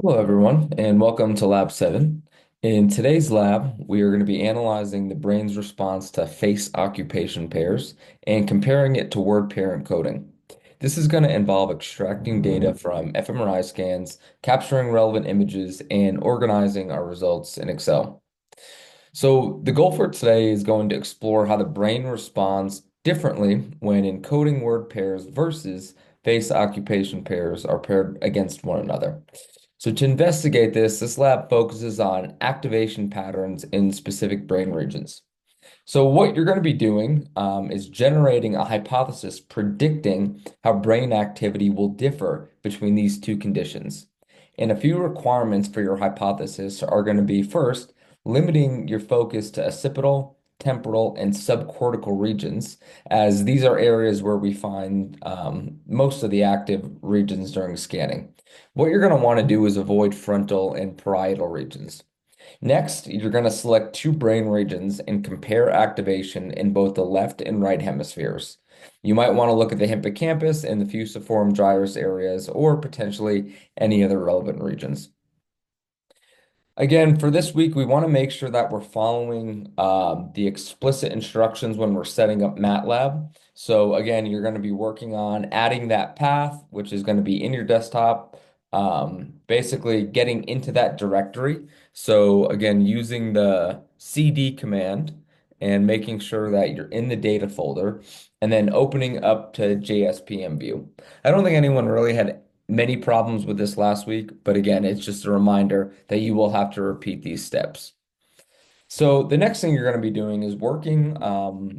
Hello, everyone, and welcome to Lab 7. In today's lab, we are going to be analyzing the brain's response to face occupation pairs and comparing it to word pair encoding. This is going to involve extracting data from fMRI scans, capturing relevant images, and organizing our results in Excel. So, the goal for today is going to explore how the brain responds differently when encoding word pairs versus face occupation pairs are paired against one another. So to investigate this, this lab focuses on activation patterns in specific brain regions. So what you're going to be doing is generating a hypothesis predicting how brain activity will differ between these two conditions. And a few requirements for your hypothesis are going to be first, limiting your focus to occipital, temporal, and subcortical regions, as these are areas where we find most of the active regions during scanning. What you're going to want to do is avoid frontal and parietal regions. Next, you're going to select two brain regions and compare activation in both the left and right hemispheres. You might want to look at the hippocampus and the fusiform gyrus areas, or potentially any other relevant regions. Again, for this week, we want to make sure that we're following the explicit instructions when we're setting up MATLAB. So again, you're going to be working on adding that path, which is going to be in your desktop, basically getting into that directory. So again, using the CD command and making sure that you're in the data folder and then opening up to JSPM view. I don't think anyone really had many problems with this last week, but again, it's just a reminder that you will have to repeat these steps. So the next thing you're going to be doing is working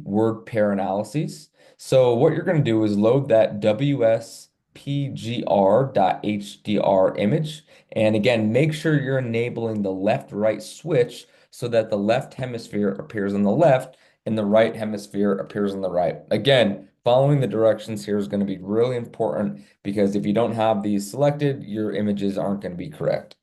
word pair analyses. So what you're going to do is load that WSPGR.HDR image. And again, make sure you're enabling the left-right switch so that the left hemisphere appears on the left and the right hemisphere appears on the right. Again, following the directions here is going to be really important because if you don't have these selected, your images aren't going to be correct.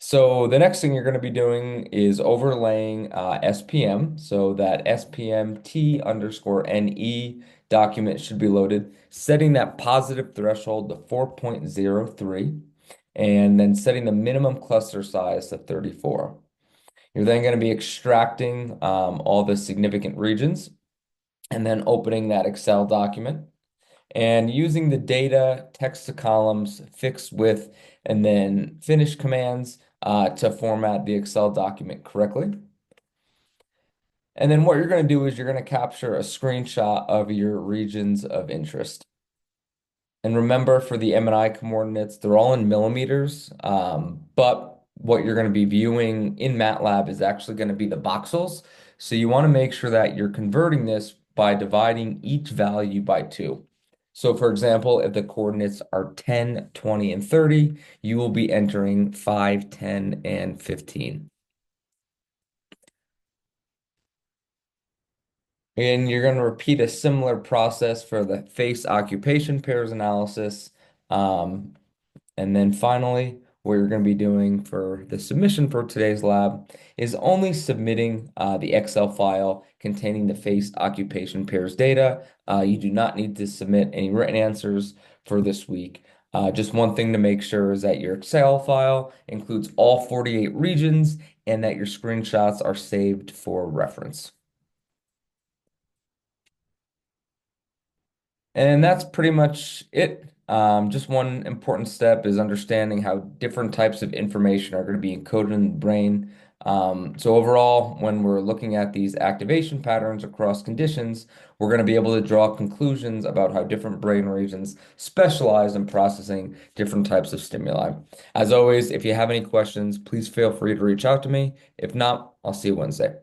So the next thing you're going to be doing is overlaying SPM. So that SPM T_NE document should be loaded, setting that positive threshold to 4.03, and then setting the minimum cluster size to 34. You're then going to be extracting all the significant regions and then opening that Excel document and using the data, text to columns, fixed width, and then finish commands to format the Excel document correctly. And then what you're going to do is you're going to capture a screenshot of your regions of interest. And remember, for the M&I coordinates, they're all in millimeters, but what you're going to be viewing in MATLAB is actually going to be the voxels. So you want to make sure that you're converting this by dividing each value by 2. So for example, if the coordinates are 10, 20, and 30, you will be entering 5, 10, and 15. And you're going to repeat a similar process for the face occupation pairs analysis. Um, And then finally, what you're going to be doing for the submission for today's lab is only submitting the Excel file containing the face occupation pairs data. You do not need to submit any written answers for this week. Just one thing to make sure is that your Excel file includes all 48 regions and that your screenshots are saved for reference. And that's pretty much it. Just one important step is understanding how different types of information are going to be encoded in the brain. So overall, when we're looking at these activation patterns across conditions, we're going to be able to draw conclusions about how different brain regions specialize in processing different types of stimuli. As always, if you have any questions, please feel free to reach out to me. If not, I'll see you Wednesday.